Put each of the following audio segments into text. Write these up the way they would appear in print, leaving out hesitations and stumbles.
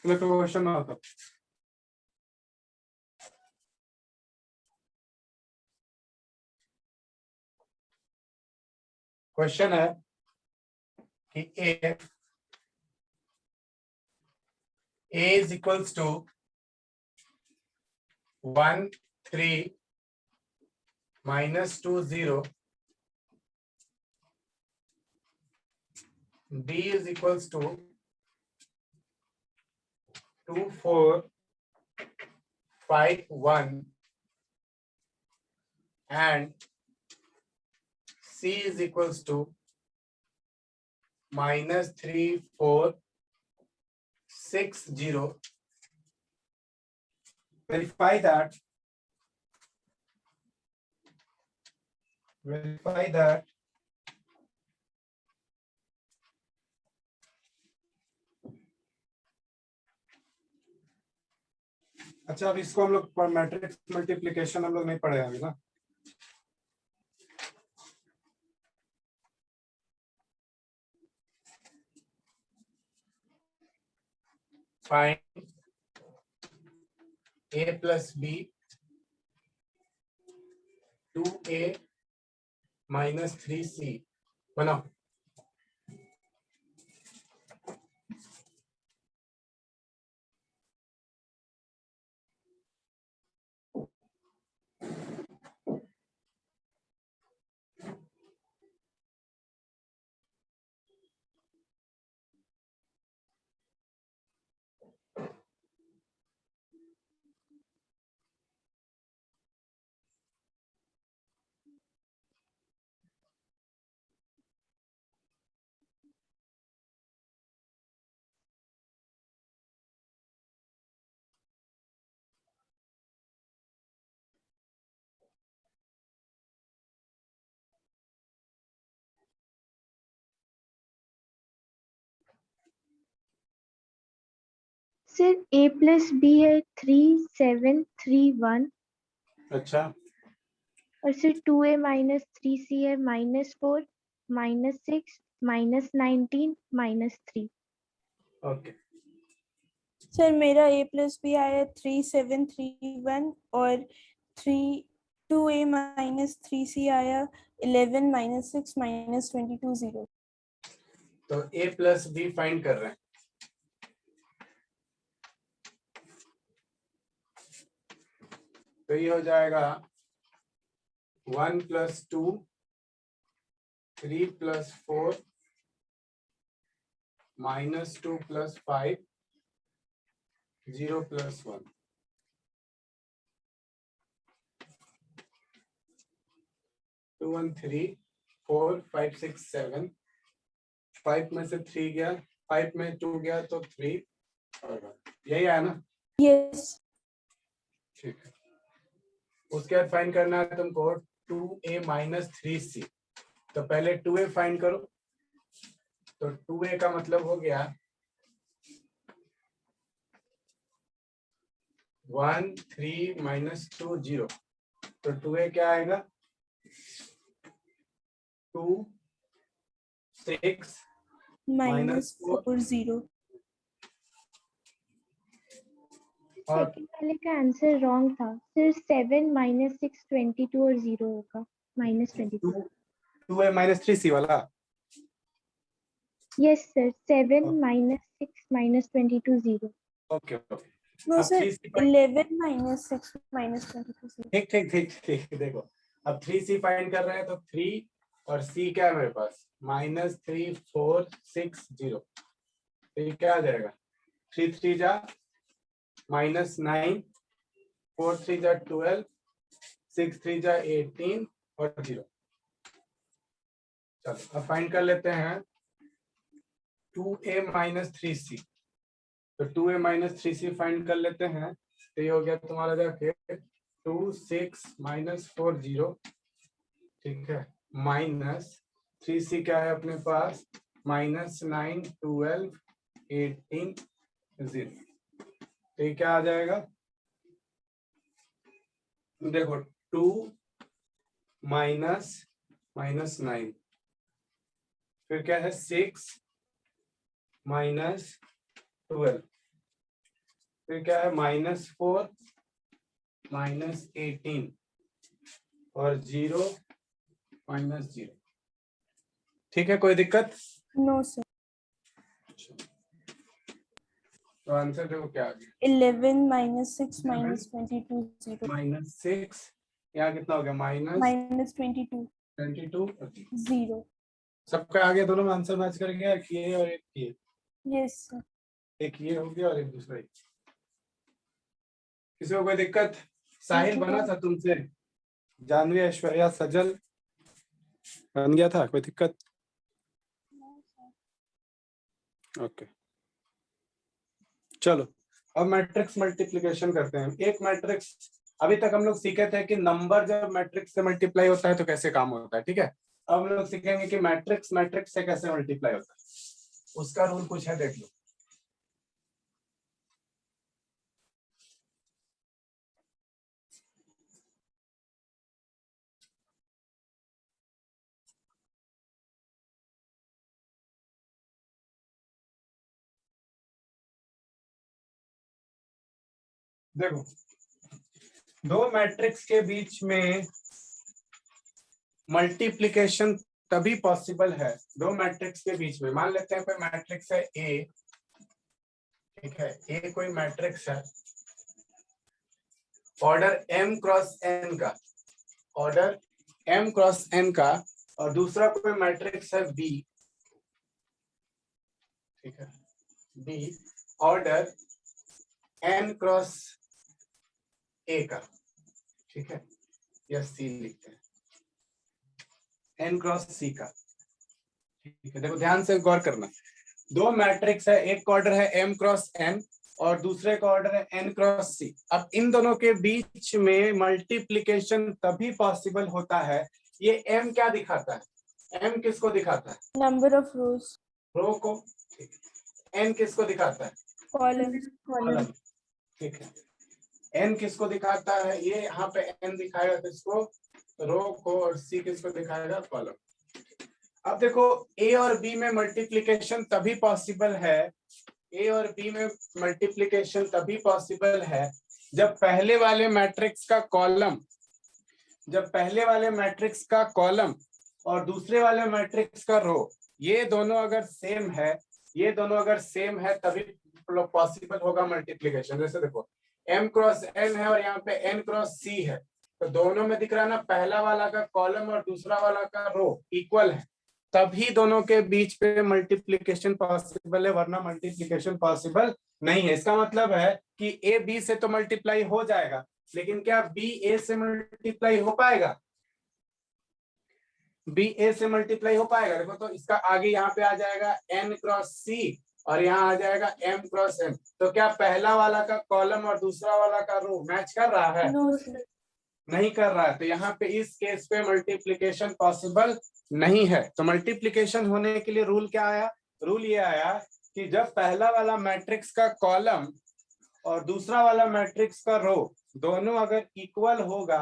Question में होता question है कि a is equals to 1 3 minus 2 0, b is equals to 2 4 5 1, and c is equals to minus 3 4 6 0. Verify that अच्छा, अब इसको हम लोग मैट्रिक्स मल्टीप्लिकेशन हम लोग नहीं पढ़े अभी ना। Find a plus b 2a minus 3c बनाओ। सर a प्लस बी है 3 7 3 1 अच्छा, और सर 2a माइनस 3c है -4 -6 -19 -3। ओके सर, मेरा a प्लस बी आया 3 7 3 1 और 2a माइनस 3c आया 11 -6 -22 0। तो a प्लस बी फाइंड कर रहे हैं। तो ये हो जाएगा 1 + 2 3 + 4 -2 + 5 0 + 1। 2 1 3 4 5 6 7, 5 में से 3 गया, 5 में 2 गया तो 3 और 1, यही आया ना। यस ठीक है, उसके बाद फाइंड करना है तुमको 2a माइनस 3c। तो पहले 2a फाइंड करो। तो 2a का मतलब हो गया 1 3 -2 0। तो 2a क्या आएगा 2 6 -4 0। और सेकंड वाले का आंसर रॉन्ग था सर। 7 -6 22 और 0 होगा -22। 2a माइनस 3c वाला। Yes sir 7 -6 -22 0। Okay okay, no अब सर 3c 11 -6 -22 0। ठीक ठीक ठीक ठीक, देखो अब 3c फाइंड कर रहे हैं तो 3 और c क्या है मेरे पास -3 4 6 0। तो ये क्या आ जाएगा 3 3 जा -9, 4 3 जा 12, 6 3 जा 18 और 0। चलो अब फाइंड कर लेते हैं 2a माइनस 3c। तो 2a माइनस 3c फाइंड कर लेते हैं। तो ये हो गया तुम्हारा जाके 2 6 -4 0, ठीक है, माइनस 3c क्या है अपने पास -9 12 18 0। तो ये क्या आ जाएगा देखो 2 -9, फिर क्या है 6 -12, फिर क्या है -4 -18 और 0 -0। ठीक है, कोई दिक्कत? No sir. तो आंसर देखो क्या आ गया, 11 -6 -22 0 -6, यहाँ कितना हो गया -22 -22। 0। सबका आ गया, दोनों में आंसर मैच कर गया, एक ये और एक ये, यस सर। एक ये हो गया और एक दूसरा ये। किसी को कोई दिक्कत? साहिल बना था तुमसे, जानवी, ऐश्वर्या, सजल बन गया था, कोई दिक्कत? ओके चलो, अब मैट्रिक्स मल्टीप्लिकेशन करते हैं। एक मैट्रिक्स, अभी तक हम लोग सीखे थे कि नंबर जब मैट्रिक्स से मल्टीप्लाई होता है तो कैसे काम होता है, ठीक है। अब हम लोग सीखेंगे कि मैट्रिक्स मैट्रिक्स से कैसे मल्टीप्लाई होता है, उसका रूल कुछ है, देख लो। देखो, दो मैट्रिक्स के बीच में मल्टीप्लिकेशन तभी पॉसिबल है, दो मैट्रिक्स के बीच में। मान लेते हैं कोई मैट्रिक्स है ए, ठीक है, ए कोई मैट्रिक्स है, ऑर्डर m क्रॉस n का, ऑर्डर m क्रॉस n का, और दूसरा कोई मैट्रिक्स है b, ठीक है, b order n cross a का, ठीक है, या c लिखते हैं, n क्रॉस c का, ठीक है। देखो ध्यान से गौर करना, दो मैट्रिक्स है, एक का ऑर्डर है m क्रॉस n और दूसरे का ऑर्डर है n क्रॉस c। अब इन दोनों के बीच में मल्टीप्लिकेशन तभी पॉसिबल होता है, ये m क्या दिखाता है, m किसको दिखाता है, नंबर ऑफ रोज। रो को, ठीक है। n किसको दिखाता है, कॉलम। कॉलम, ठीक है। n किसको दिखाता है, ये यहाँ पे n दिखाएगा किसको, रो को, और c किसको दिखाएगा, कॉलम। अब देखो, a और b में मल्टीप्लिकेशन तभी पॉसिबल है, a और b में मल्टीप्लिकेशन तभी पॉसिबल है जब पहले वाले मैट्रिक्स का कॉलम, जब पहले वाले मैट्रिक्स का कॉलम और दूसरे वाले मैट्रिक्स का रो, ये दोनों अगर सेम है, ये दोनों अगर सेम है तभी पॉसिबल होगा मल्टीप्लिकेशन। जैसे देखो m क्रॉस n है और यहाँ पे n क्रॉस c है, तो दोनों में दिख रहा है ना, पहला वाला का कॉलम और दूसरा वाला का रो इक्वल है, तभी दोनों के बीच पे मल्टीप्लिकेशन पॉसिबल है, वरना मल्टीप्लिकेशन पॉसिबल नहीं है। इसका मतलब है कि ए बी से तो मल्टीप्लाई हो जाएगा, लेकिन क्या बी ए से मल्टीप्लाई हो पाएगा, बी ए से मल्टीप्लाई हो पाएगा? देखो तो इसका आगे यहाँ पे आ जाएगा n क्रॉस सी और यहाँ आ जाएगा m क्रॉस n, तो क्या पहला वाला का कॉलम और दूसरा वाला का रो मैच कर रहा है? No sir. नहीं कर रहा है, तो यहाँ पे इस केस पे मल्टीप्लिकेशन पॉसिबल नहीं है। तो मल्टीप्लिकेशन होने के लिए रूल क्या आया, रूल ये आया कि जब पहला वाला मैट्रिक्स का कॉलम और दूसरा वाला मैट्रिक्स का रो दोनों अगर इक्वल होगा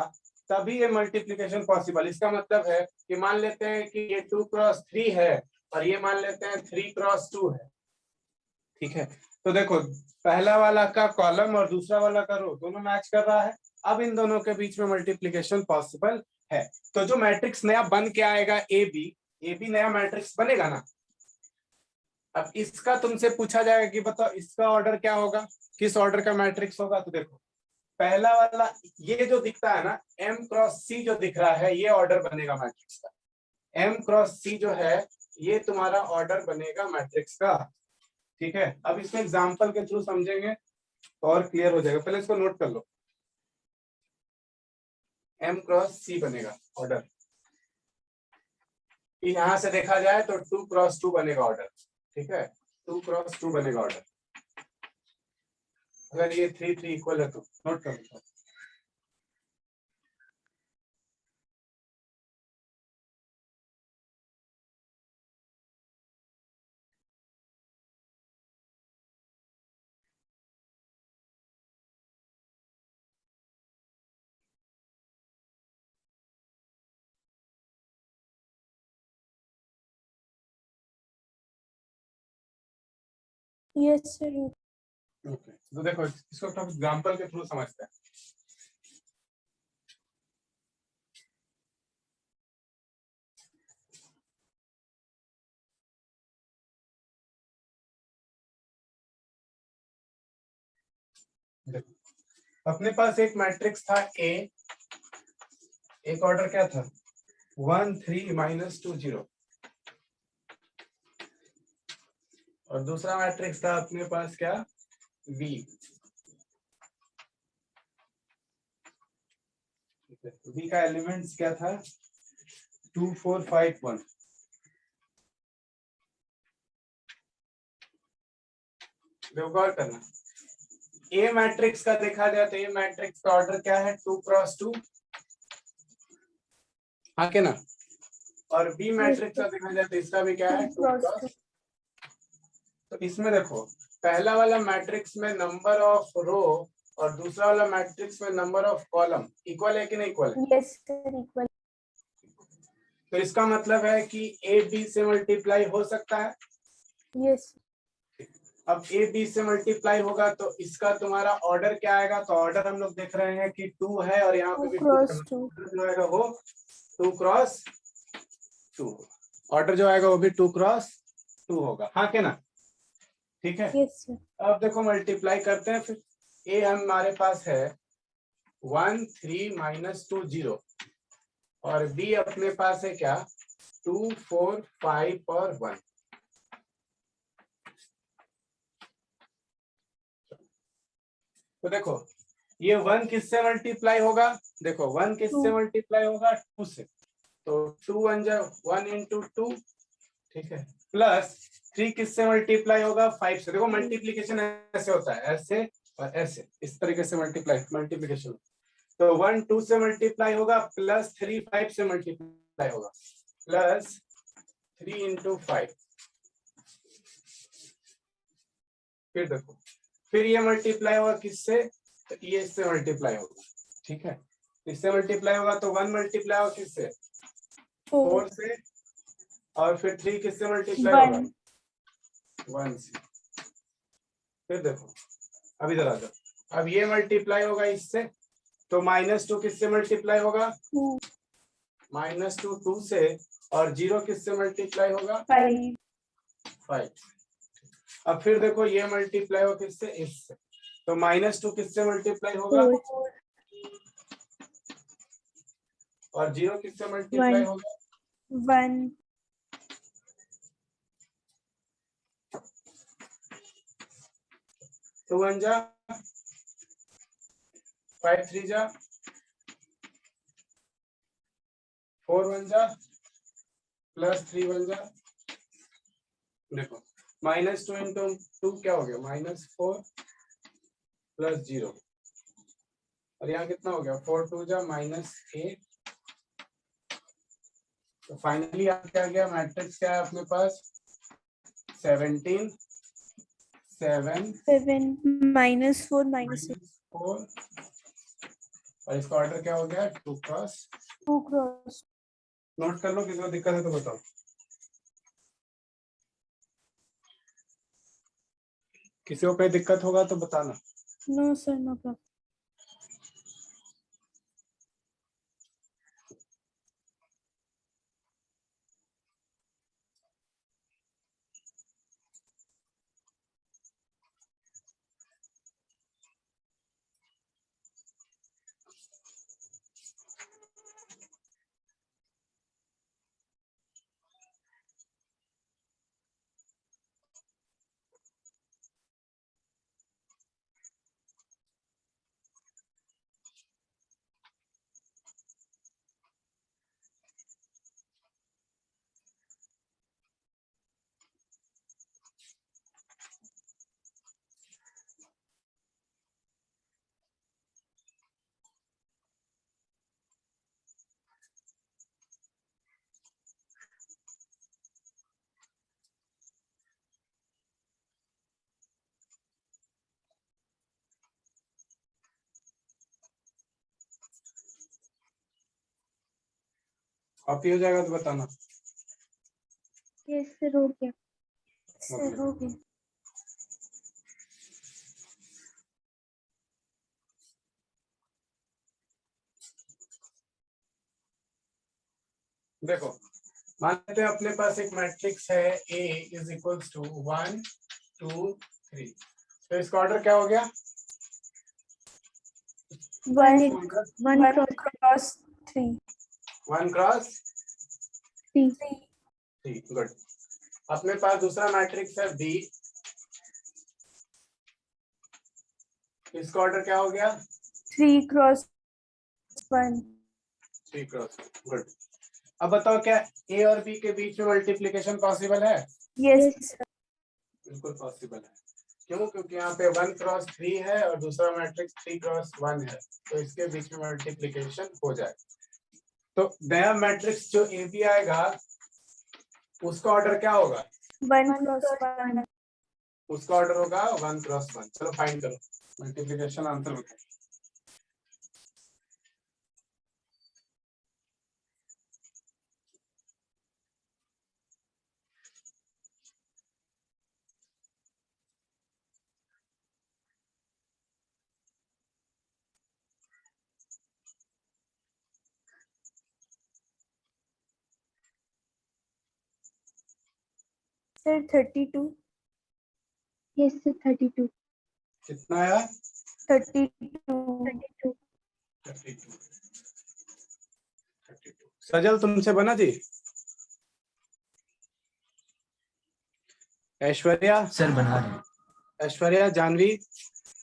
तभी ये मल्टीप्लिकेशन पॉसिबल। इसका मतलब है कि मान लेते हैं कि ये 2 क्रॉस 3 है और ये मान लेते हैं 3 क्रॉस 2 है, ठीक है। तो देखो, पहला वाला का कॉलम और दूसरा वाला का रो दोनों मैच कर रहा है, अब इन दोनों के बीच में मल्टीप्लिकेशन पॉसिबल है। तो जो मैट्रिक्स नया बन के आएगा ए बी नया मैट्रिक्स बनेगा ना। अब इसका तुमसे पूछा जाएगा कि बताओ इसका ऑर्डर क्या होगा, किस ऑर्डर का मैट्रिक्स होगा, तो देखो पहला वाला ये जो दिखता है ना, m क्रॉस c जो दिख रहा है, ये ऑर्डर बनेगा मैट्रिक्स का, m क्रॉस c जो है ये तुम्हारा ऑर्डर बनेगा मैट्रिक्स का, ठीक है। अब इसमें एग्जांपल के थ्रू समझेंगे तो और क्लियर हो जाएगा, पहले इसको नोट कर लो, m क्रॉस c बनेगा ऑर्डर, यहां से देखा जाए तो 2 क्रॉस 2 बनेगा ऑर्डर, ठीक है, 2 क्रॉस 2 बनेगा ऑर्डर। अगर ये 3 3 इक्वल है तो नोट कर लो। Yes sir. ओके तो देखो इसको एग्जांपल के थ्रू समझते हैं। देखो अपने पास एक मैट्रिक्स था ए, एक ऑर्डर क्या था 1 3 -2 0, और दूसरा मैट्रिक्स था अपने पास क्या बी। बी का एलिमेंट्स क्या था 2 4 5 1। देखो गौर करना, ए मैट्रिक्स का देखा जाए तो ए मैट्रिक्स का ऑर्डर क्या है 2 क्रॉस 2, हाँ के ना, और बी मैट्रिक्स का देखा जाए तो इसका भी क्या है 2 क्रॉस। तो इसमें देखो पहला वाला मैट्रिक्स में नंबर ऑफ रो और दूसरा वाला मैट्रिक्स में नंबर ऑफ कॉलम इक्वल है कि नहीं इक्वल है? Yes sir equal. तो इसका मतलब है कि ए बी से मल्टीप्लाई हो सकता है। यस। अब ए बी से मल्टीप्लाई होगा तो इसका तुम्हारा ऑर्डर क्या आएगा? तो ऑर्डर हम लोग देख रहे हैं कि 2 है और यहाँ पे 2 भी 2 क्रॉस 2। जो आएगा वो 2 क्रॉस 2, ऑर्डर जो आएगा वो भी 2 क्रॉस 2 होगा, हाँ के ना? ठीक है। Yes sir. अब देखो मल्टीप्लाई करते हैं फिर। ए हमारे पास है 1 3 -2 0, और बी अपने पास है क्या 2 4 5 और 1। तो देखो ये 1 किससे मल्टीप्लाई होगा? देखो 1 किससे मल्टीप्लाई होगा 2 से, तो 2 1 जा 1 × 2, ठीक है, प्लस 3 किससे मल्टीप्लाई होगा 5 से। देखो मल्टीप्लीकेशन ऐसे होता है, ऐसे और ऐसे, इस तरीके से मल्टीप्लीकेशन। तो 1 2 से मल्टीप्लाई होगा, प्लस 3 5 से मल्टीप्लाई होगा, प्लस 3 × 5। फिर देखो फिर ये मल्टीप्लाई होगा किससे? तो ये इससे मल्टीप्लाई होगा, ठीक है, इससे मल्टीप्लाई होगा तो 1 मल्टीप्लाई होगा किससे 4 से, और फिर 3 किससे मल्टीप्लाई होगा 1 से। फिर देखो अब इधर आ जाओ, अब ये मल्टीप्लाई होगा इससे, तो -2 किससे मल्टीप्लाई होगा -2 2 से, और 0 किससे मल्टीप्लाई होगा 5। अब फिर देखो ये मल्टीप्लाई हो किससे इससे, तो -2 किससे मल्टीप्लाई होगा और 0 किससे मल्टीप्लाई होगा 1। तो 1 जा 5 3 जा 4 1 जा प्लस 3 1 जा। देखो -2 × 2 क्या हो गया -4 प्लस 0, और यहाँ कितना हो गया 4 2 जा -8। तो फाइनली आप क्या गया मैट्रिक्स क्या है अपने पास 17 7 7 -4 -6 4, और इसका ऑर्डर क्या हो गया 2 क्रॉस। 2 क्रॉस। नोट कर लो, किसी को दिक्कत है तो बताओ। किसी को कोई दिक्कत होगा तो बताना। No sir no problem. Copy हो जाएगा तो बताना। यस सर हो गया। सर हो गया। देखो मान लेते हैं अपने पास एक मैट्रिक्स है A इज इक्वल्स टू 1 2 3, तो इसका ऑर्डर क्या हो गया? 1 क्रॉस 3 1 क्रॉस 3 3, गुड। अपने पास दूसरा मैट्रिक्स है B, इसका ऑर्डर क्या हो गया? 3 क्रॉस 1 3 क्रॉस, गुड। अब बताओ क्या A और B के बीच में मल्टीप्लिकेशन पॉसिबल है? यस बिल्कुल पॉसिबल है। क्यों? क्योंकि यहाँ पे 1 क्रॉस 3 है और दूसरा मैट्रिक्स 3 क्रॉस 1 है, तो इसके बीच में मल्टीप्लिकेशन हो जाए। तो नया मैट्रिक्स जो ए बी आएगा उसका ऑर्डर क्या होगा? 1 क्रॉस 1 उसका ऑर्डर होगा 1 क्रॉस 1। चलो फाइंड करो मल्टीप्लिकेशन आंसर बताओ। सर 32 यस सर 32 कितना आया? 32 सजल तुमसे बना जी? ऐश्वर्या? सर बना रहे हैं। ऐश्वर्या, जानवी?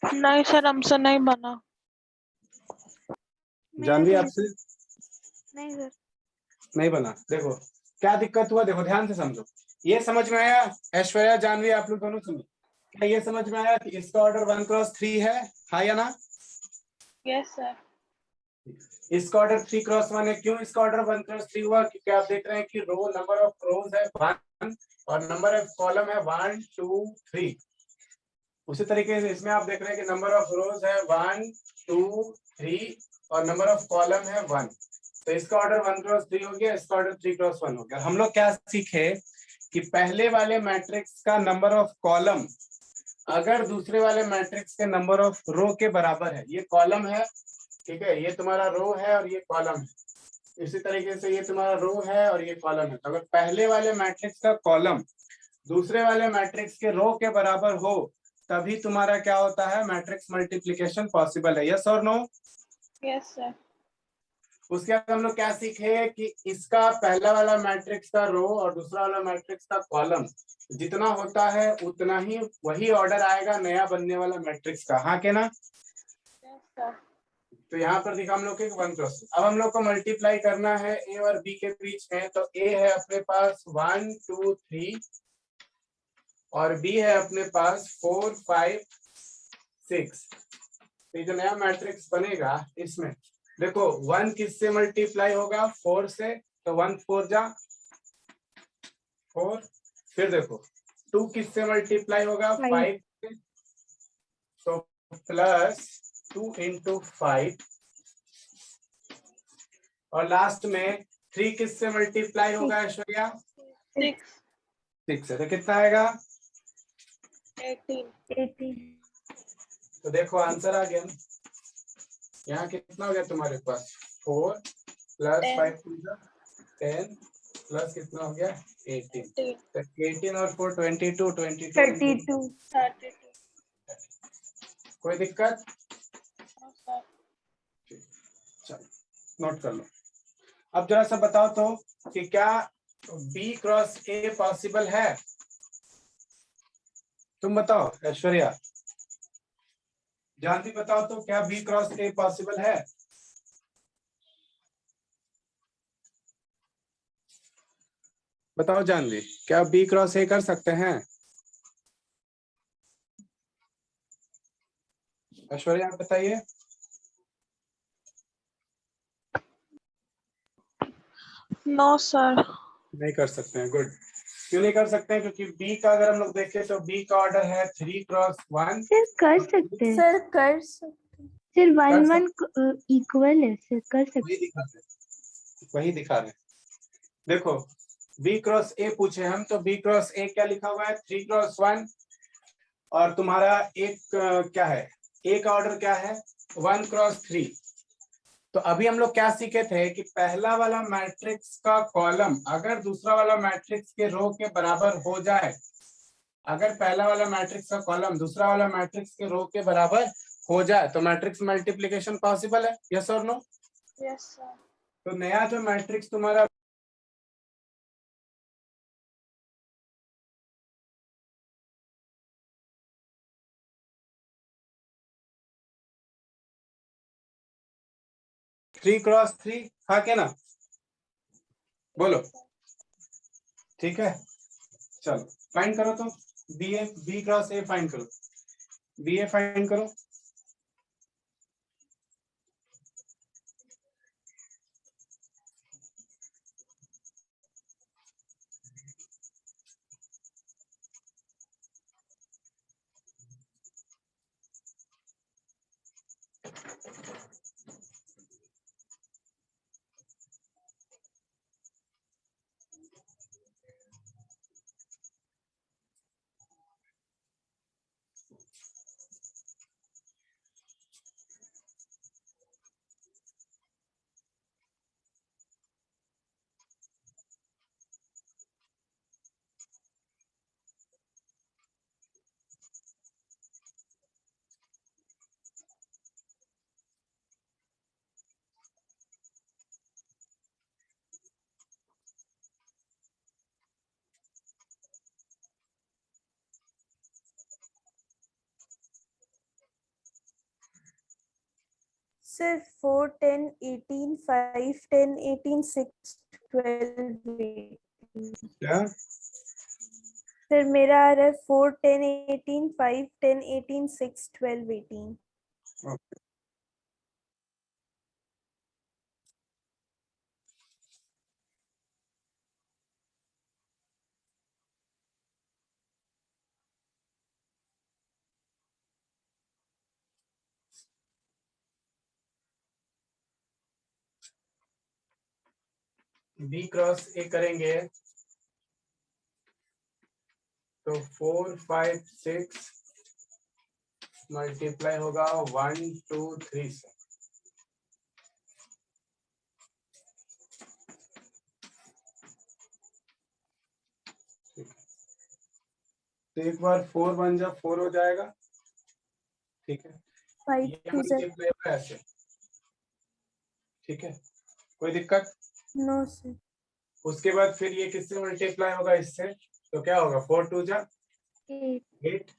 नहीं सर, हमसे नहीं बना। जानवी आपसे नहीं सर। नहीं बना। देखो क्या दिक्कत हुआ, देखो ध्यान से समझो। ये समझ में आया? ऐश्वर्या, जानवी, आप लोग दोनों सुनो। क्या ये समझ में आया कि इसका ऑर्डर 1 क्रॉस 3 है, हाँ या ना? Yes sir. इसका ऑर्डर 3 क्रॉस 1 है। क्यों इसका ऑर्डर 1 क्रॉस 3 हुआ? क्योंकि आप देख रहे हैं कि रो नंबर ऑफ रोज है 1 और नंबर ऑफ कॉलम है 1 2 3। उसी तरीके से इसमें आप देख रहे हैं कि नंबर ऑफ रोज है 1 2 3 और नंबर ऑफ कॉलम है 1। तो इसका ऑर्डर 1 क्रॉस 3 हो गया, इसका ऑर्डर 3 क्रॉस 1 हो गया। हम लोग क्या सीखे कि पहले वाले मैट्रिक्स का नंबर ऑफ कॉलम अगर दूसरे वाले मैट्रिक्स के नंबर ऑफ रो के बराबर है, ये कॉलम है, ठीक है, ये तुम्हारा रो है और ये कॉलम है। इसी तरीके से ये तुम्हारा रो है और ये कॉलम है। तो अगर पहले वाले मैट्रिक्स का कॉलम दूसरे वाले मैट्रिक्स के रो के बराबर हो तभी तुम्हारा क्या होता है, मैट्रिक्स मल्टीप्लिकेशन पॉसिबल है। यस और नो? Yes sir. उसके बाद हम लोग क्या सीखे कि इसका पहला वाला मैट्रिक्स का रो और दूसरा वाला मैट्रिक्स का कॉलम जितना होता है उतना ही वही ऑर्डर आएगा नया बनने वाला मैट्रिक्स का, हाँ के ना? Yes sir. तो यहाँ पर दिखा हम लोग के 1 क्रॉस। अब हम लोग को मल्टीप्लाई करना है ए और बी के बीच में। तो ए है अपने पास 1 2 3 और बी है अपने पास 4 5 6। ये जो नया मैट्रिक्स बनेगा इसमें देखो 1 किससे मल्टीप्लाई होगा? 4 से, तो 1 4 जा 4। फिर देखो 2 किससे मल्टीप्लाई होगा? 5 से, तो प्लस 2 इंटू 5। और लास्ट में 3 किससे मल्टीप्लाई होगा ऐश्वर्या? 6 से, तो कितना आएगा? 18। तो देखो आंसर आ गया। यहाँ कितना हो गया तुम्हारे पास? 4 प्लस 5 10 प्लस कितना हो गया? 18। तो 18 और 4 22 32 कोई दिक्कत? सर। चलो नोट कर लो। अब जरा सा बताओ तो कि क्या B क्रॉस A पॉसिबल है? तुम बताओ ऐश्वर्या, जानवी बताओ तो क्या B क्रॉस A पॉसिबल है? बताओ जानवी, क्या B क्रॉस A कर सकते हैं? ऐश्वर्या आप बताइए। No sir. नहीं कर सकते हैं, गुड। क्यों नहीं कर सकते हैं? क्योंकि B का अगर हम लोग देखें तो B का ऑर्डर है 3 क्रॉस 1। सर कर सकते हैं सर कर सकते सर 1 1 इक्वल है सर, कर सकते वही दिखा रहे, वही दिखा रहे। देखो B क्रॉस A पूछे हम, तो B क्रॉस A क्या लिखा हुआ है? 3 क्रॉस 1। और तुम्हारा एक क्या है? A का ऑर्डर क्या है? 1 क्रॉस 3। तो अभी हम लोग क्या सीखे थे कि पहला वाला मैट्रिक्स का कॉलम अगर दूसरा वाला मैट्रिक्स के रो के बराबर हो जाए, अगर पहला वाला मैट्रिक्स का कॉलम दूसरा वाला मैट्रिक्स के रो के बराबर हो जाए तो मैट्रिक्स मल्टीप्लिकेशन पॉसिबल है, यस और नो? Yes, sir. तो नया जो मैट्रिक्स तुम्हारा थ्री क्रॉस थ्री था क्या ना, बोलो, ठीक है। चलो फाइंड करो तो बी क्रॉस ए फाइंड करो, बी ए फाइंड करो। सर 4 10 18 5 10 18 6 12 क्या सर मेरा आ रहा है 4 10 18 5 10 18 6 12 18। बी क्रॉस ए करेंगे तो 4 5 6 मल्टीप्लाई होगा 1 2 3 से। तो एक बार 4 बन जा 4 हो जाएगा, ठीक है। 5 ये 2 सर मल्टीप्लाई होगा ऐसे, ठीक है, कोई दिक्कत? No sir. उसके बाद फिर ये किससे मल्टीप्लाई होगा, इससे, तो क्या होगा 4 2 जा 8 8,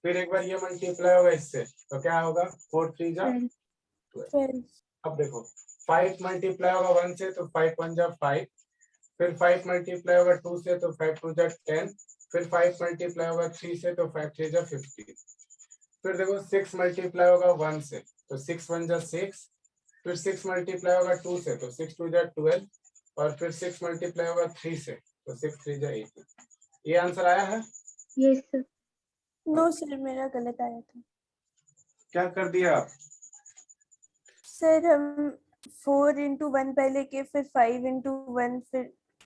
फिर एक बार ये मल्टीप्लाई होगा इससे तो क्या होगा 4 3 जा 12 12 अब देखो 5 मल्टीप्लाई होगा 1 से तो 5 1 जा 5, फिर 5 मल्टीप्लाई होगा 2 से तो 5 2 जा 10, फिर 5 मल्टीप्लाई होगा 3 से तो 5 3 जा 15, फिर देखो 6 मल्टीप्लाई होगा 1 से तो 6 1 जा 6, फिर 6 मल्टीप्लाई होगा 2 से तो 6 2 जा 12, और फिर 6 मल्टीप्लाई होगा 3 से तो 6 3 जा 18। ये आंसर आया है? Yes sir. नो सर मेरा गलत आया था क्या कर दिया आप? सर। हम 4 into 1 पहले के, फिर 5 into 1, फिर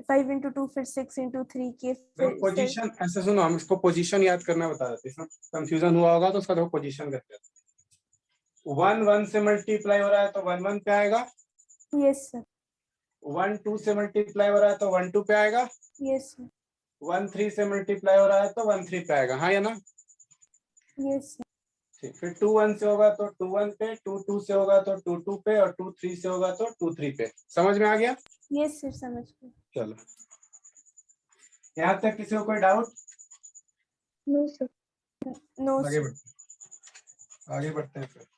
5 into 2, फिर 6 into 3 के, देखो फिर सर पोजीशन ऐसे सुनो, हम इसको पोजीशन याद करना बता देते हैं, कंफ्यूजन हुआ होगा तो उसका देखो पोजीशन करते हैं। 1 1 से मल्टीप्लाई हो रहा है तो 1 1 पे आएगा, यस सर 1 2 से मल्टीप्लाई हो रहा है तो 1 2 पे आएगा, यस सर 1 3 से मल्टीप्लाई हो रहा है तो 1 3 पे आएगा, हाँ या ना? यस सर ठीक, फिर 2 1 से होगा तो 2 1 पे, 2 2 से होगा तो 2 2 पे, और 2 3 से होगा तो 2 3 पे। समझ में आ गया? यस सर समझ गए। चलो यहाँ तक किसी को कोई डाउट? No sir. नो आगे सर। बढ़ते आगे बढ़ते हैं फिर।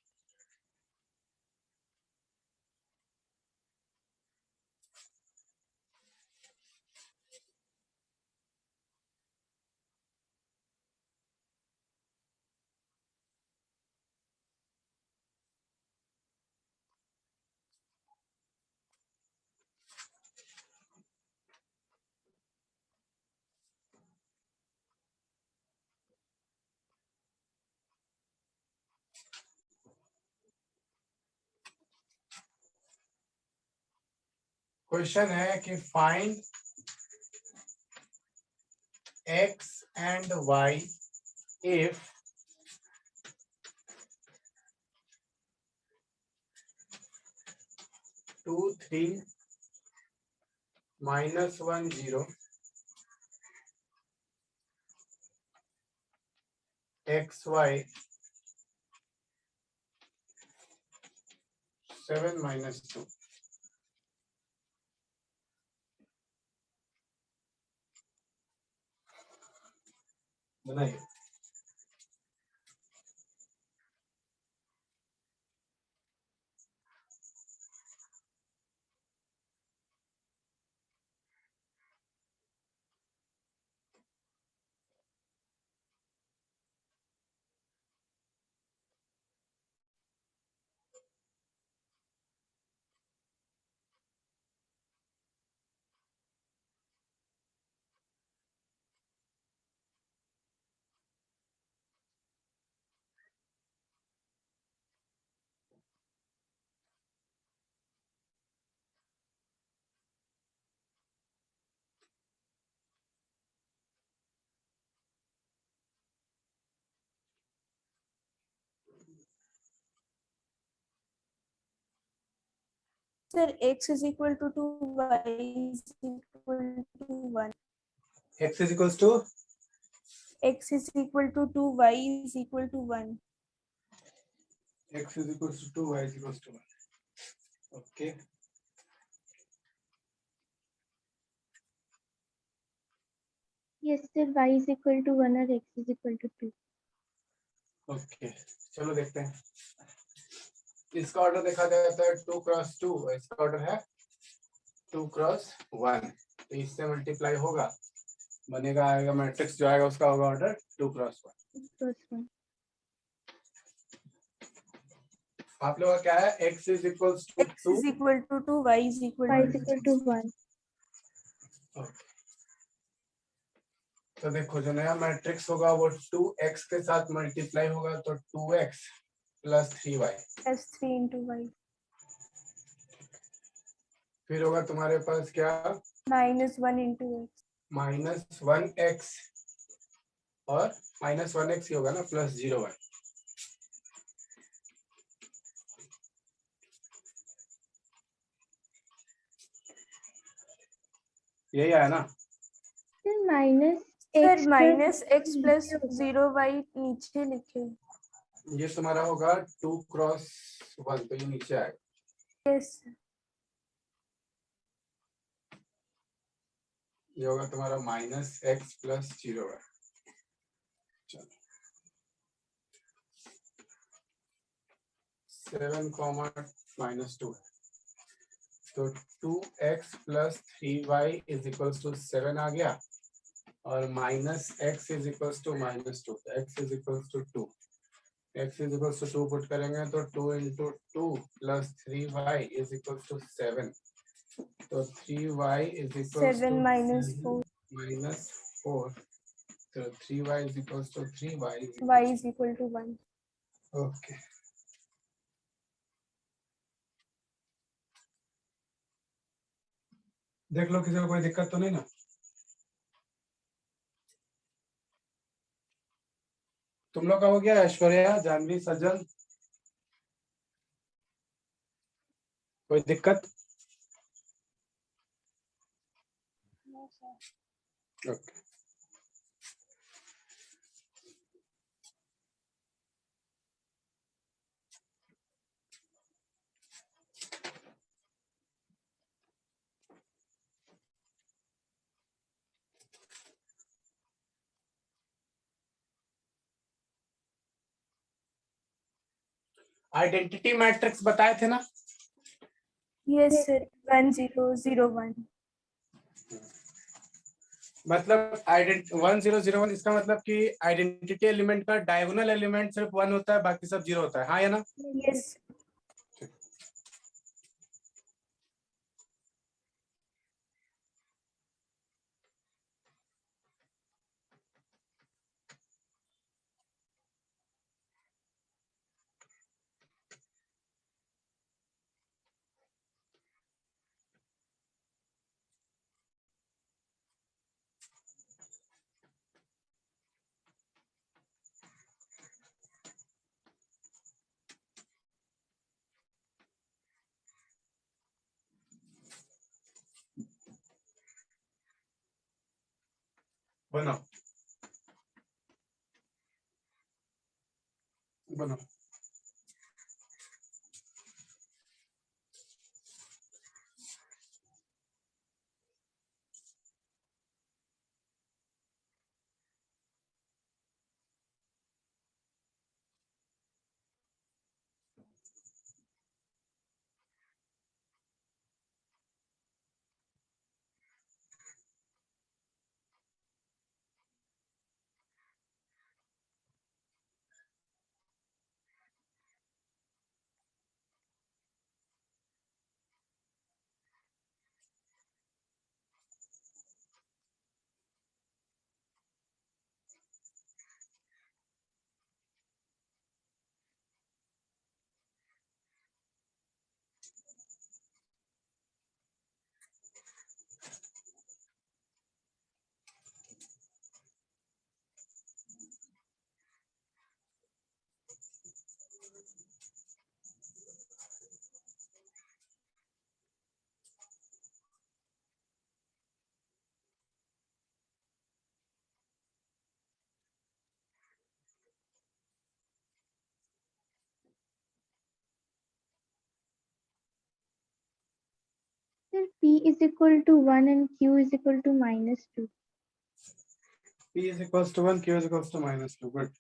क्वेश्चन है कि find x and y if 2 3 -1 0 xy 7 -2। बनाइए। Sir, x is equal to 2, y is equal to 1. x is equals to X is equal to 2, y is equal to 1. x is equals to 2, y is equals to 1। Okay Yes, sir. Y is equal to 1 और x is equal to 2. Okay चलो देखते हैं। इसका order देखा जाता है 2 cross 2, इसका order है 2 क्रॉस 1। तो इससे मल्टीप्लाई होगा, बनेगा, आएगा मैट्रिक्स जो आएगा उसका होगा ऑर्डर 2 क्रॉस 1। Plus 1. आप लोगों का क्या है? x is equals to X 2, is equal to 2, y is equal Y to is equal to 1. Okay. तो देखो जो नया मैट्रिक्स होगा वो 2x के साथ मल्टीप्लाई होगा, तो 2x plus 3y, plus 3 into y. फिर होगा तुम्हारे पास क्या? Minus 1 into x. -1x और -1x ही होगा ना, प्लस 0y। यही आया ना? Sir, minus Sir, x minus x plus नीचे होगा। 0y नीचे लिखे. ये तुम्हारा होगा 2 क्रॉस 1, तो ये नीचे आएगा। Yes. ये होगा तुम्हारा -x प्लस 0y। चलो 7, -2, तो 2x plus 3y is equals to 7 आ गया, और -x is equals to -2, x is equals to 2, x is equals to 2 put करेंगे तो 2 into 2 plus 3y is equals to 7, तो 3y is equals 7 to minus 4. -4, तो 3y is equals to 3y Y is equal to 1. Okay. देख लो किसी को कोई दिक्कत तो नहीं ना? तुम लोग का हो गया? ऐश्वर्या, जानवी, सज्जन, कोई दिक्कत? No, sir. Okay identity matrix बताए थे ना? Yes, sir. 1 0 0 1. मतलब 1001, इसका मतलब कि आइडेंटिटी एलिमेंट का डायगोनल एलिमेंट सिर्फ 1 होता है, बाकी सब 0 होता है, हाँ या ना? Yes. बनाओ बनाओ। Sir, P is equal to 1 and Q is equal to -2. P is equals to 1, Q is equals to -2. Good.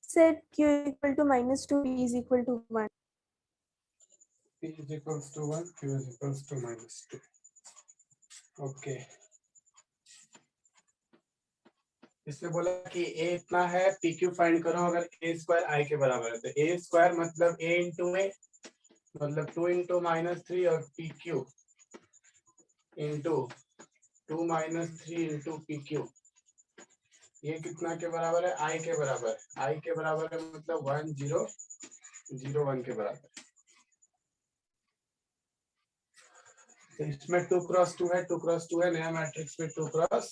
Sir, Q equal to -2, P is equal to 1. P is equals to 1, Q is equals to -2. Okay, इसने बोला कि A इतना है, PQ find करो अगर A square I के बराबर है। तो A स्क्वायर मतलब A इंटू A मतलब 2 इंटू -3 और PQ इंटू 2 - 3 इंटू PQ, ये कितना के बराबर है? I के बराबर है। I के बराबर है मतलब 1 0 0 1 के बराबर। तो इसमें 2 क्रॉस 2 है, 2 क्रॉस 2 है, नया मैट्रिक्स में 2 क्रॉस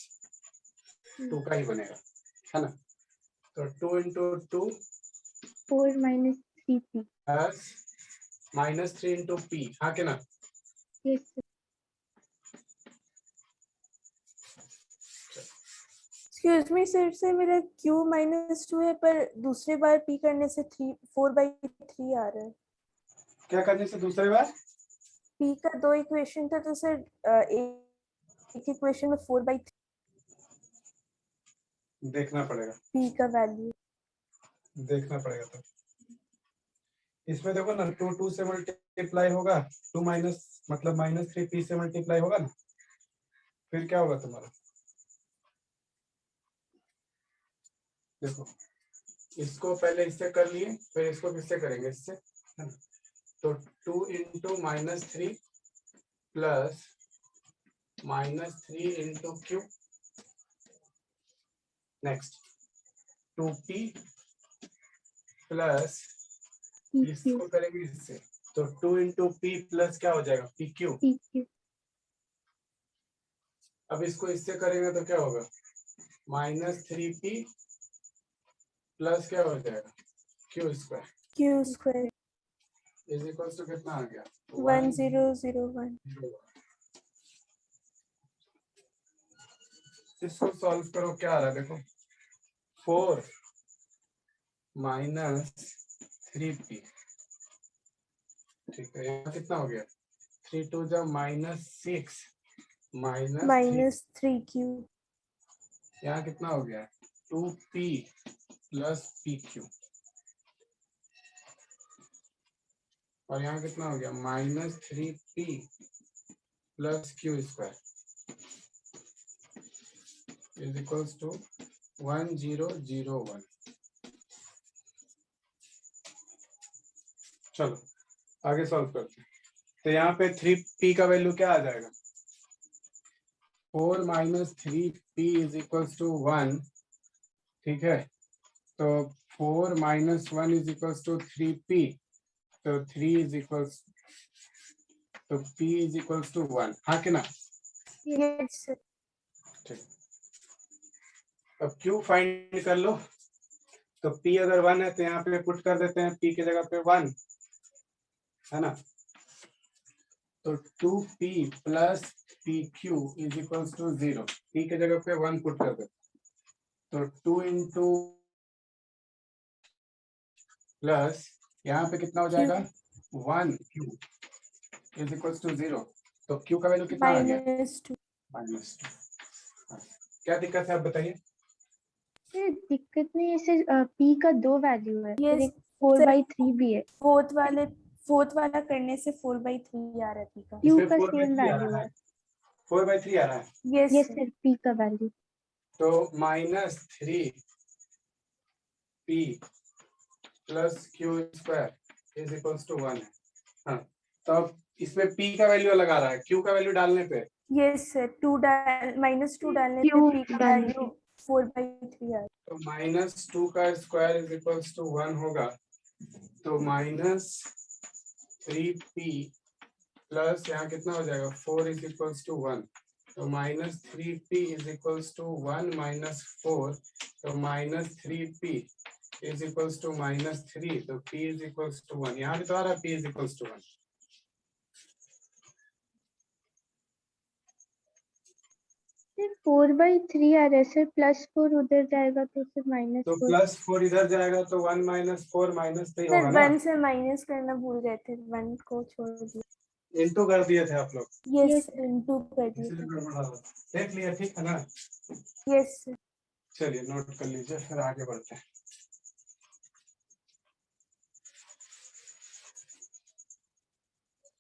2 का ही बनेगा, है ना? तो 2 into 2 4 - 3P. Plus -3 into P, हाँ के ना? Yes, sir. Excuse me sir, से मेरा Q -2 है पर दूसरी बार P करने से 4/3 आ रहा है। क्या करने से दूसरी बार? P का 2 इक्वेशन था तो सर एक इक्वेशन में 4/3 देखना पड़ेगा, P का वैल्यू। देखना पड़ेगा। तो इसमें देखो ना, 2 2 से मल्टीप्लाई होगा, 2 माइनस मतलब -3 P से मल्टीप्लाई होगा ना, फिर क्या होगा तुम्हारा? देखो, इसको पहले इससे कर लिए, फिर इसको किससे करेंगे? इससे, है ना? तो 2 into -3 plus -3 into Q, next 2P plus PQ. इसको करेंगे इससे, तो 2 इंटू P प्लस क्या हो जाएगा? PQ। PQ. अब इसको इससे करेंगे तो क्या होगा? -3P प्लस क्या हो जाएगा? Q square. Q square is equals to कितना आ गया? 1001। इसको सॉल्व करो, क्या आ रहा है देखो, 4 - 3P, ठीक है। यहाँ कितना हो गया? 3 2 जा -6 -3Q। यहाँ कितना हो गया? 2P प्लस PQ, और यहाँ कितना हो गया? -3P plus Q square is equals to 1001। चलो आगे सॉल्व करते हैं। तो यहाँ पे 3P का वैल्यू क्या आ जाएगा? 4 - 3P इज इक्वल्स टू 1, ठीक है। तो 4 - 1 इज इक्वल्स टू 3P, तो 3 इज इक्वल्स, तो P इज इक्वल्स टू 1, हाँ कि ना? Yes sir. ठीक, अब Q फाइंड कर लो। तो p अगर 1 है तो यहाँ पे पुट कर देते हैं p की जगह पे 1, है ना। तो 2p plus pq is equals to 0, p की जगह पे 1 पुट कर देते हैं। तो 2 इंटू प्लस यहाँ पे कितना हो जाएगा 1q इज इक्वल्स टू 0। तो q का वैल्यू कितना आ गया -2। -2। क्या दिक्कत है आप बताइए। ये दिक्कत नहीं है सर, p का 2 वैल्यू है, फिर यस एक 4/3 भी है। फोर्थ वाला करने से 4/3 आ रहा है p का। q इसमें का 4/3 सेम आ वैल्यू रहा है। है, 4/3 आ रहा है। यस यस सर, p का वैल्यू। तो -3p plus Q square is equals to 1 है। हाँ, तो अब इसमें p का वैल्यू अलग आ रहा है, q का वैल्यू डालने पे यस सर, -2 डालने पे q p का डालने वैल्यू 4/3 आ रहा है। तो -2 का स्क्वायर इज इक्वल्स टू 1 होगा। तो -3p प्लस यहाँ कितना हो जाएगा 4 इज इक्वल्स टू 1। तो -3p is equals to 1 minus 4। तो -3p इज इक्वल्स टू -3। तो p इज इक्वल्स टू 1। यहाँ भी तो आ रहा है p is equals to 1। Sir 4/3 आ रहा है सर, +4 उधर जाएगा तो फिर तो -4। +4 इधर जाएगा तो 1 माइनस 4 -3 सर होगा ना। 1 से माइनस करना भूल गए थे, 1 को छोड़ दिया। इनटू कर दिए थे आप लोग, यस इनटू कर दिए इसलिए थे। गड़बड़ा हुआ। देख लिया, ठीक है ना। Yes sir. चलिए नोट कर लीजिए, फिर आगे बढ़ते हैं।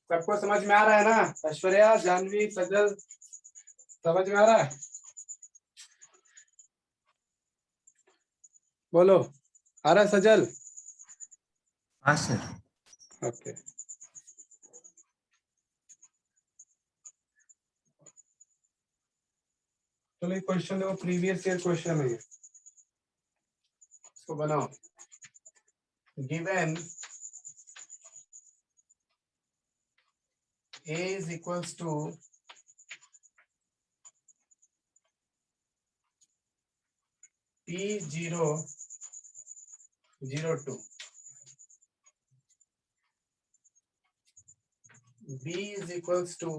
सबको समझ में आ रहा है ना। ऐश्वर्या, जानवी, सजल, समझ में आ रहा है? बोलो, आ रहा है सजल? हाँ सर। ओके। चलो एक क्वेश्चन देखो, प्रीवियस ईयर क्वेश्चन है ये, इसको बनाओ। Given a is equals to p0 0 2, b is equals to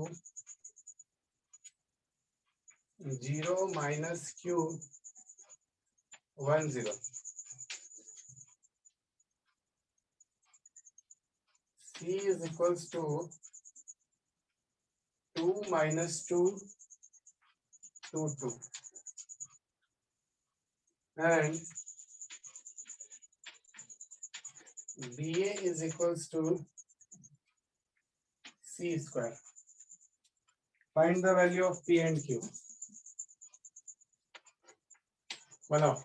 0 minus q 1 0, c is equals to 2 minus 2 2 2, and ba is equals to c square. Find the value of p and q. बनाओ।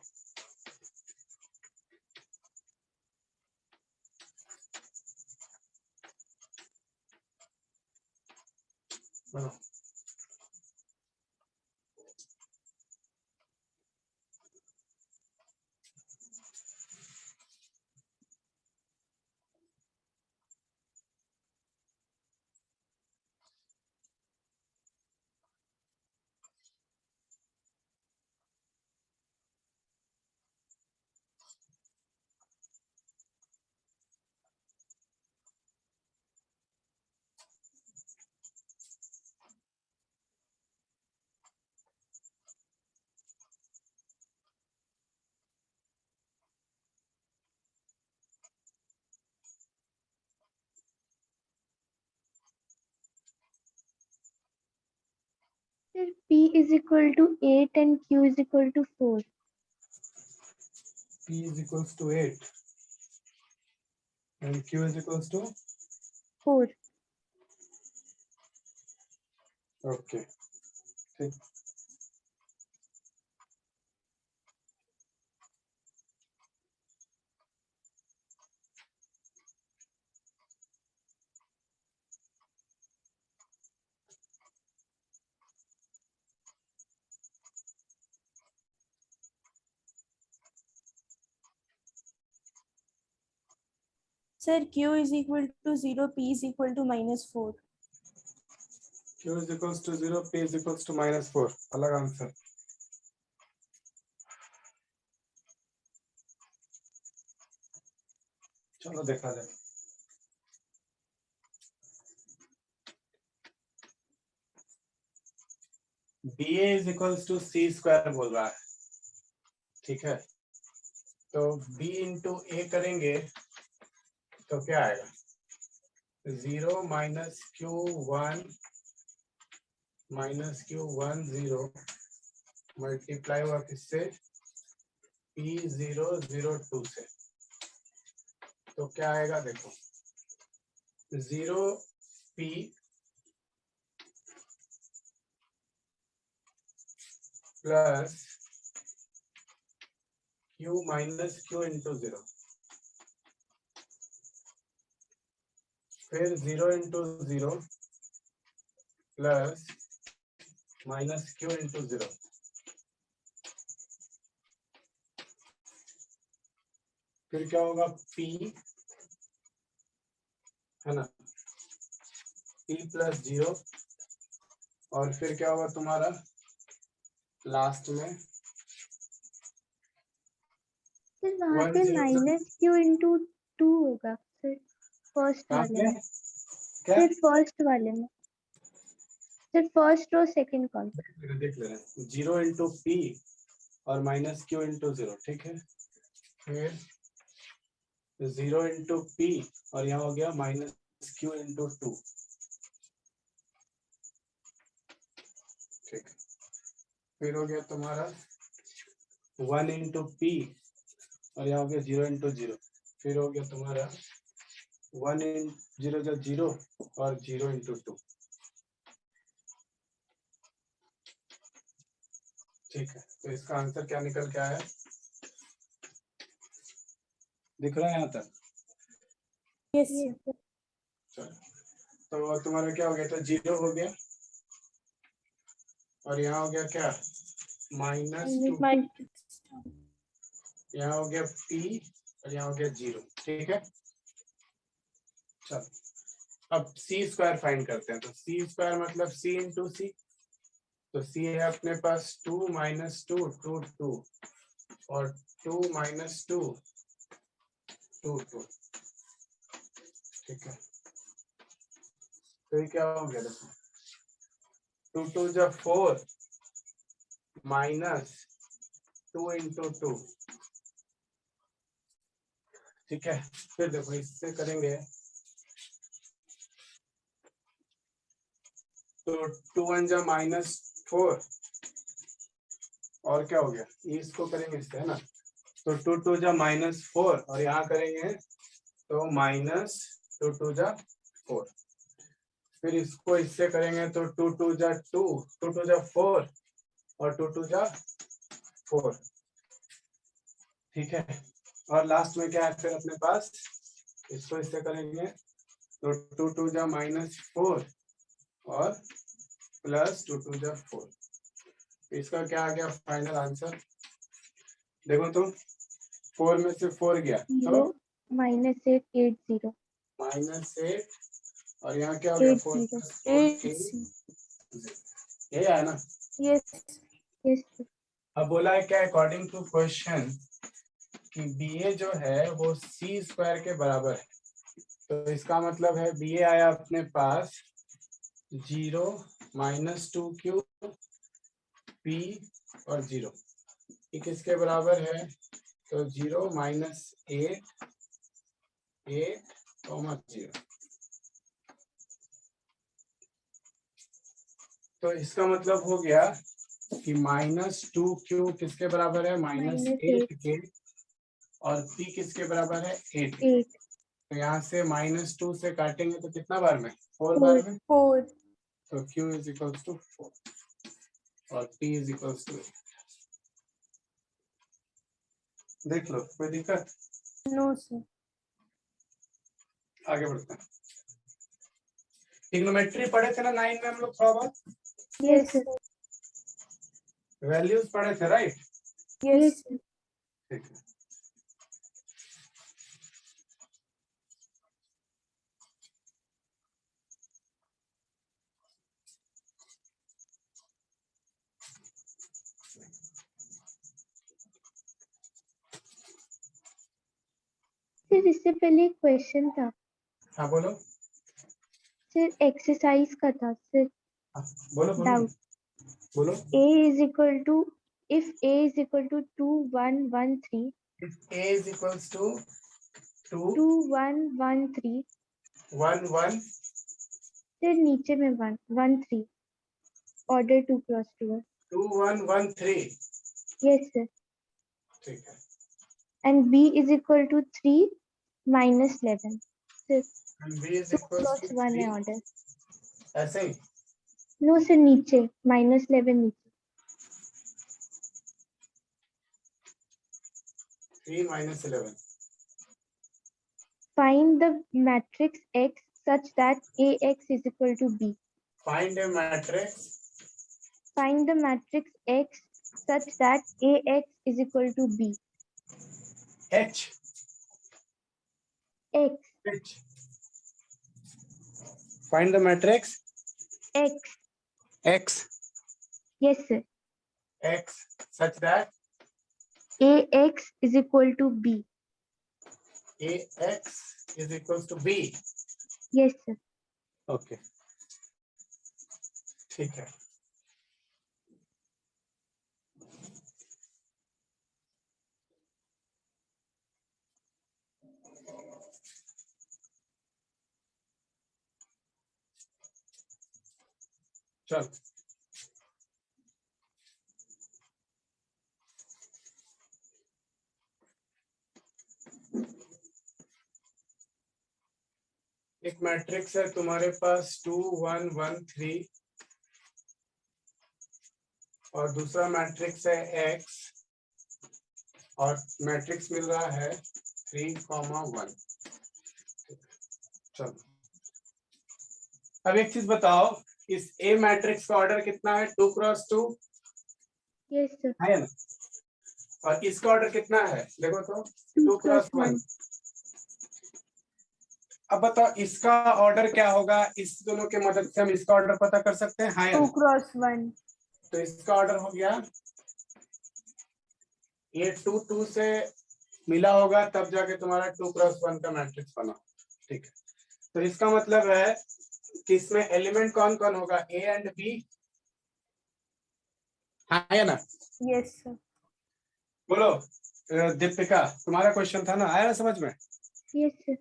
बनाओ। फिर p is equal to 8 and q is equal to 4. p is equals to 8 and q is equals to 4. okay, ठीक। Sir q is equal to 0, p is equal to -4। q is equals to 0, p is equals to -4, अलग answer. चलो देखा जाए। B A is equals to C square बोल रहा है, ठीक है। तो b इंटू ए करेंगे तो क्या आएगा, 0 minus Q1 minus Q1 0 multiply हुआ किससे, P002 से। तो क्या आएगा देखो, 0P plus Q minus Q into 0, फिर 0 into 0 plus minus Q into 0, फिर क्या होगा P, है ना, P प्लस 0, और फिर क्या होगा तुम्हारा लास्ट में सर वहाँ 1 पे 0 माइनस क्यू इंटू 2 होगा सर, फर्स्ट कहाँ वाले पे में। क्या, सर फर्स्ट वाले में, sir first row second column. देख ले रहे हैं, 0 इंटू P और माइनस Q इंटू 0, ठीक है। फिर 0 इंटू P और यहाँ हो गया माइनस Q इंटू 2, ठीक है। फिर हो गया तुम्हारा 1 इंटू P और यहाँ हो गया 0 इंटू 0, फिर हो गया तुम्हारा 1 इन 0 जो 0 और 0 इंटू 2, ठीक है। तो इसका आंसर क्या निकल के आया, दिख रहा है यहाँ तक। यस ये सर चलो, तो तुम्हारा क्या हो गया, तो 0 हो गया और यहाँ हो गया क्या, -2, यहाँ हो गया P और यहाँ हो गया 0, ठीक है। चलो अब सी स्क्वायर फाइंड करते हैं। तो सी स्क्वायर मतलब सी इंटू सी, तो सी है अपने पास 2 माइनस 2 2 2 और 2 माइनस 2 2 2, ठीक है। तो ये क्या हो गया देखो, 2 2 जा 4 माइनस 2 इंटू 2, ठीक है। फिर देखो इससे करेंगे तो 2 1 जा -4 और क्या हो गया, इसको करेंगे इससे, है ना। तो 2 2 जा -4 और यहाँ करेंगे तो -2 2 जा 4, फिर इसको इससे करेंगे तो 2 2 जा 2 2 2 जा 4 और 2 2 जा 4, ठीक है। और लास्ट में क्या है फिर अपने पास, इसको इससे करेंगे तो 2 2 जा -4 और प्लस 2 2 जा 4। इसका क्या आ गया फाइनल आंसर, देखो तुम 4 में से 4 गया तो -8 8 0 -8 और यहाँ क्या हो गया 4 8 0 प्लस 4 यही आया ना। Yes yes sir. अब बोला है क्या, अकॉर्डिंग टू क्वेश्चन कि बी ए जो है वो सी स्क्वायर के बराबर है। तो इसका मतलब है बी ए आया अपने पास 0 -2Q P और 0, ये किसके बराबर है, तो 0 -8 8 0। तो इसका मतलब हो गया कि -2Q किसके बराबर है, -8 के, और P किसके बराबर है 8 के। 8 तो यहाँ से -2 से काटेंगे तो कितना बार में, 4 बार में। 4 तो Q इज इक्वल्स टू 4 और P इज इक्वल्स टू 8। देख लो कोई दिक्कत, नो सर आगे बढ़ते हैं। ट्रिग्नोमेट्री पढ़े थे ना 9 में हम लोग थोड़ा बहुत, यस यस सर वैल्यूज पढ़े थे, राइट। यस ठीक है, सर इससे पहले एक क्वेश्चन था हाँ बोलो। सर, एक्सरसाइज का था सर, हाँ, बोलो बोलो डाउट। बोलो। a is equal to, if a is equal to 2 1 1 3, If A is equals to 2 2 1 1 3, 1 1 sir नीचे में 1 1 3, ऑर्डर 2 क्रॉस 2 है। 2 1 1 3, यस सर। ठीक है। And b is equal to 3 minus 11, sir And B is 2 equals cross to 1 है 3, order. ऐसे ही। No sir, नीचे -11 नीचे। 3 minus 11. Find the matrix X such that AX is equal to B. Find a matrix Find the matrix X such that AX is equal to B. H. X, H. Find the matrix X. X. Yes, sir. X such that AX is equal to B. AX is equals to B. Yes, sir. Okay. ठीक है। चल एक matrix है तुम्हारे पास 2 1 1 3 और दूसरा matrix है x और मैट्रिक्स मिल रहा है 3 1। चलो अब एक चीज बताओ, इस A मैट्रिक्स का ऑर्डर कितना है? 2 क्रॉस 2 Yes, sir. है ना, और इसका ऑर्डर कितना है? देखो तो 2 क्रॉस 1। अब बताओ इसका ऑर्डर क्या होगा? इस दोनों के मदद से हम इसका ऑर्डर पता कर सकते हैं। हाँ या 2 ना? क्रॉस 1। तो इसका ऑर्डर हो गया, ये 2 2 से मिला होगा तब जाके तुम्हारा 2 क्रॉस 1 का मैट्रिक्स बना। ठीक है, तो इसका मतलब है कि इसमें एलिमेंट कौन कौन होगा? A and B। हाँ या ना? Yes sir. बोलो दीपिका, तुम्हारा क्वेश्चन था ना, आया ना समझ में? Yes, sir.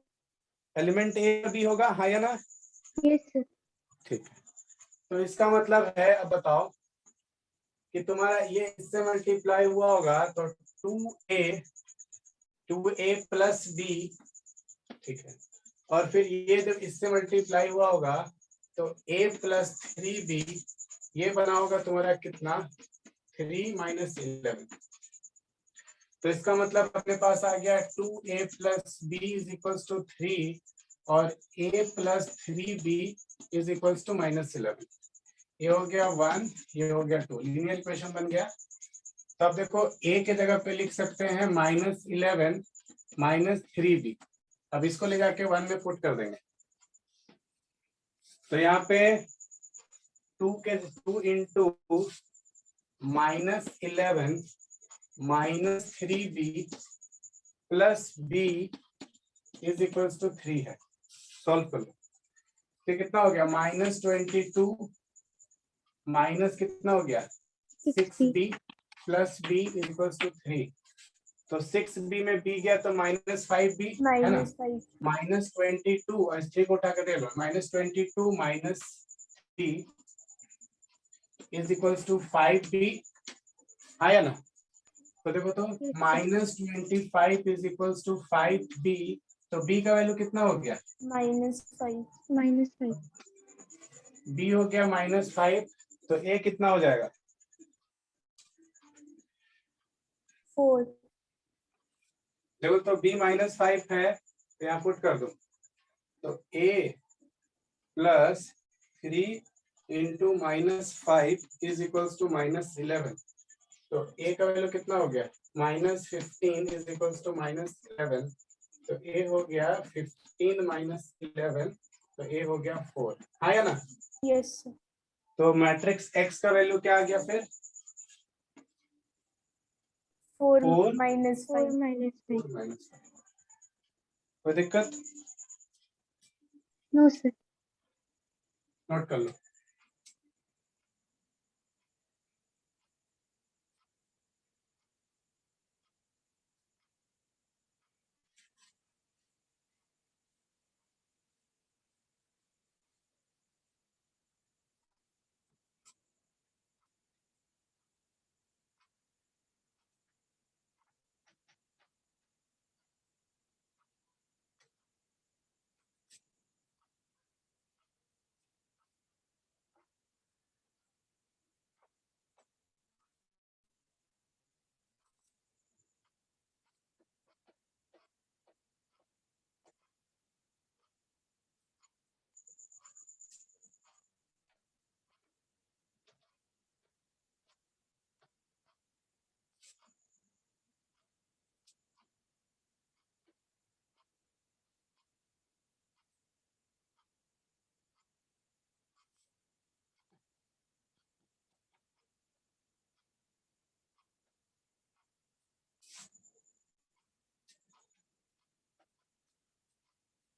एलिमेंट A और B होगा, हाँ या ना? Yes, sir. ठीक है, तो इसका मतलब है, अब बताओ कि तुम्हारा ये इससे मल्टीप्लाई हुआ होगा तो 2a प्लस b, ठीक है, और फिर ये जब इससे मल्टीप्लाई हुआ होगा तो a प्लस 3b, ये बना होगा तुम्हारा कितना? 3 माइनस 11। तो इसका मतलब अपने पास आ गया 2a plus b is equals to 3 और a plus 3b is equals to minus 11। ये हो गया 1, ये हो गया 2, लीनियर इक्वेशन बन गया। तो अब देखो a के जगह पे लिख सकते हैं -11 माइनस 3b। अब इसको ले जाके 1 में पुट कर देंगे, तो यहाँ पे 2 into -11 minus 3b plus b is equals to 3 है। सॉल्व कर लो, तो कितना हो गया? -22 माइनस कितना हो गया? 6b plus b is equals to 3। तो 6b में b गया तो -5b है ना, -5। -22 और 3 को उठा के दे लो, -22 minus 3 is equals to 5b, आया ना? तो देखो तो -25 इज इक्वल्स टू 5b, तो b का वैल्यू कितना हो गया? -5। b हो गया -5, तो a कितना हो जाएगा? 4। देखो तो b -5 है, तो यहाँ पुट कर दो, तो a plus 3 into -5 is equals to -11। तो a का वैल्यू कितना हो गया? -15 इज इक्वल्स टू -11। तो a हो गया 15 माइनस 11, तो a हो गया 4, हाँ या ना? यस। तो मैट्रिक्स x का वैल्यू क्या आ गया फिर? 4 4 -5। -5. कोई दिक्कत? No sir. नोट कर लो।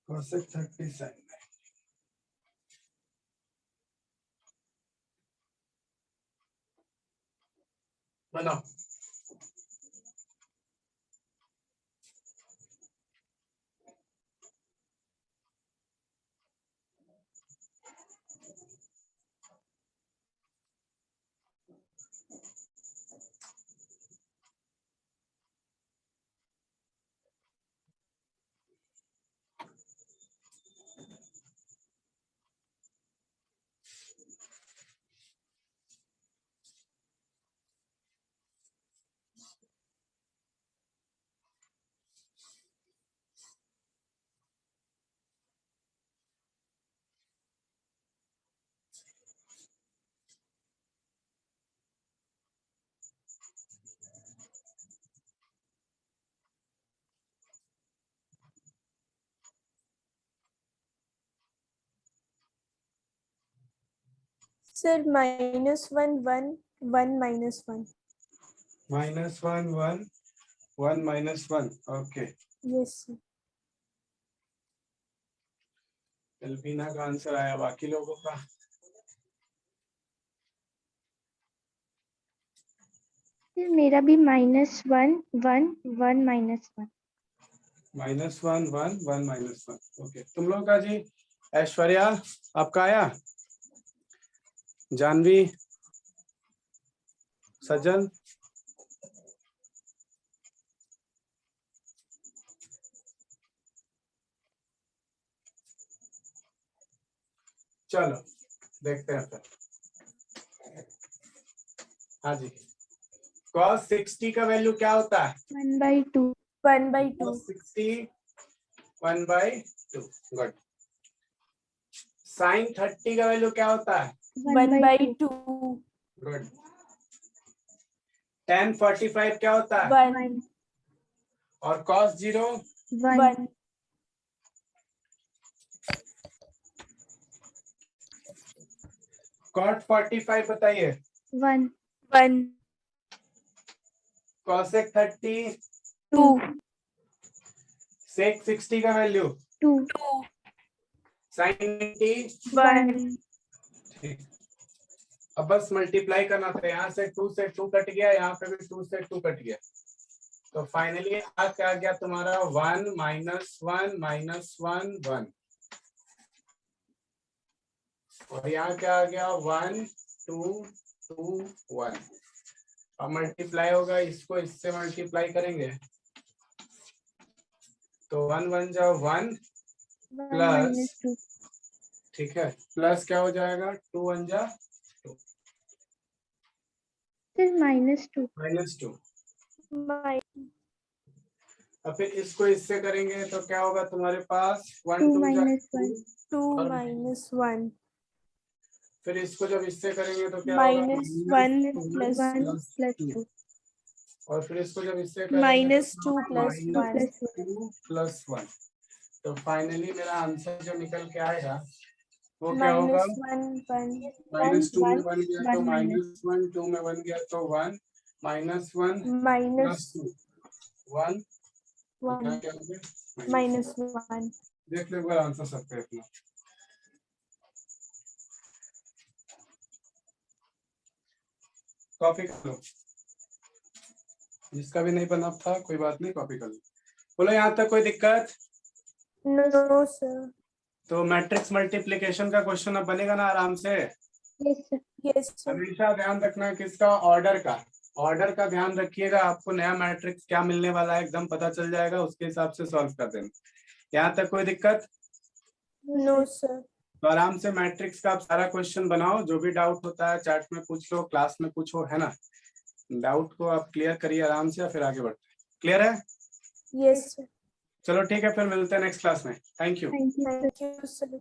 cosec 30 sin 90 बनाओ। Sir, -1 1 1 -1. -1 1 1 -1 ओके। Yes sir. एल्बीना का आंसर आया, बाकी लोगों का? सर मेरा भी -1 1 1 -1 -1 1 1 -1 ओके। तुम लोग का जी? ऐश्वर्या आपका आया? जानवी, सज्जन, चलो देखते हैं फिर। हाँ जी, cos 60 का वैल्यू क्या होता है? 1/2। 1/2. cos 60 1/2। गुड। sin 30 का वैल्यू क्या होता है? 1/2. गुड। tan 45 क्या होता है? 1. और cos 0? 1. cot 45 बताइए। 1 1. cosec 30, 2. sec 60 का वैल्यू? 2 sin 90? 1. ठीक। अब बस मल्टीप्लाई करना था, यहाँ से 2 से 2 कट गया, यहाँ पे भी 2 से 2 कट गया, तो फाइनली आ क्या गया तुम्हारा? 1 -1 -1 1। और यहाँ क्या आ गया? 1 2 2 1। अब मल्टीप्लाई होगा, इसको इससे मल्टीप्लाई करेंगे तो 1 1 जा 1 प्लस, -2। ठीक है, प्लस क्या हो जाएगा? 2 1 जा 2 सर -2। -2। My अब फिर इसको इससे करेंगे तो क्या होगा तुम्हारे पास? 1 2 2 जा -1 2 और -1. फिर इसको जब इससे करेंगे तो क्या होगा? -1 plus 1 2. + 2 और फिर इसको जब इससे करेंगे -2 plus 2 1. + 1 -2 + 1। तो फाइनली मेरा आंसर जो निकल के आएगा वो क्या होगा? -1 1. -2 में 1 गया तो 1 -1, 2 में 1 गया तो 1, -1 minus + 2 1। 1. क्या हो गया? -1. देख लो एक बार आंसर सकते हैं अपना। कॉपी कर लो, जिसका भी नहीं बना था कोई बात नहीं, कॉपी कर लो। बोलो यहाँ तक कोई दिक्कत? No sir. तो मैट्रिक्स मल्टीप्लिकेशन का क्वेश्चन अब बनेगा ना आराम से। Yes sir. Yes sir. हमेशा ध्यान रखना किसका, ऑर्डर का। ऑर्डर का ध्यान रखिएगा, आपको नया मैट्रिक्स क्या मिलने वाला है एकदम पता चल जाएगा, उसके हिसाब से सॉल्व कर देना। यहाँ तक कोई दिक्कत? No sir. तो आराम से मैट्रिक्स का आप सारा क्वेश्चन बनाओ, जो भी डाउट होता है चैट में पूछ लो, क्लास में पूछो, है ना। डाउट को आप क्लियर करिए आराम से, फिर आगे बढ़ते हैं। क्लियर है? Yes sir. चलो ठीक है, फिर मिलते हैं नेक्स्ट क्लास में। Thank you. Thank you. Thank you sir.